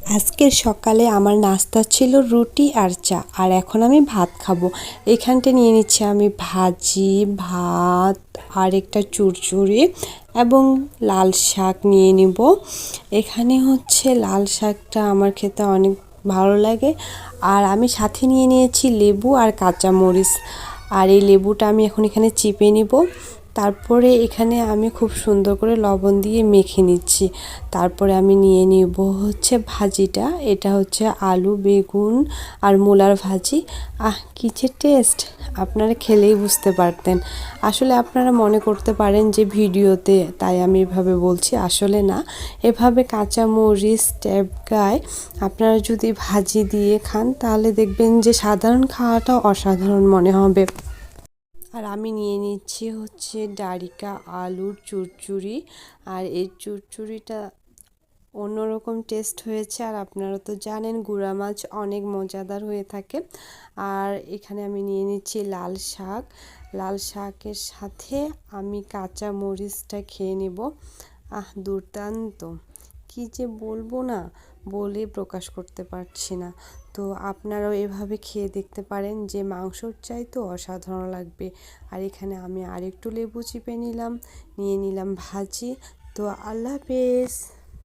আজকের সকালে আমার নাস্তা ছিল রুটি আর চা, আর এখন আমি ভাত খাবো। এখানটা নিয়ে নিচ্ছি আমি ভাজি, ভাত আর একটা চুরচুরি এবং লাল শাক নিয়ে নিব। এখানে হচ্ছে লাল শাকটা আমার খেতে অনেক ভালো লাগে। আর আমি সাথে নিয়ে নিয়েছি লেবু আর কাঁচামরিচ। আর এই লেবুটা আমি এখন এখানে চিপে নিব। তারপরে এখানে আমি খুব সুন্দর করে লবণ দিয়ে মেখে নিচ্ছি। তারপরে আমি নিয়ে নিব হচ্ছে ভাজিটা। এটা হচ্ছে আলু, বেগুন আর মূলার ভাজি। কি যে টেস্ট! আপনারা খেলেই বুঝতে পারতেন। আসলে আপনারা মনে করতে পারেন যে ভিডিওতে, তাই আমি এভাবে বলছি, আসলে না। এভাবে কাঁচামরিচ ট্যাবগায় আপনারা যদি ভাজি দিয়ে খান তাহলে দেখবেন যে সাধারণ খাওয়াটা অসাধারণ মনে হবে। আর আমি নিয়ে নিচ্ছি হচ্ছে ডারিকা আলুর চুরচুরি। আর এই চুরচুরিটা অন্যরকম টেস্ট হয়েছে। আর আপনারা তো জানেন গুঁড়া মাছ অনেক মজাদার হয়ে থাকে। আর এখানে আমি নিয়ে নিচ্ছি লাল শাক। লাল শাকের সাথে আমি কাঁচা মরিচটা খেয়ে নেব। দুর্দান্ত! কি যে বলবো না, বলে প্রকাশ করতে পারছি না। তো আপনারাও এভাবে খেয়ে দেখতে পারেন, যে মাংসর চাইতেও অসাধারণ লাগবে। আর এখানে আমি আরেকটু লেবু চিপে নিলাম, নিয়ে নিলাম ভাজি। তো আল্লাহ হাফেজ।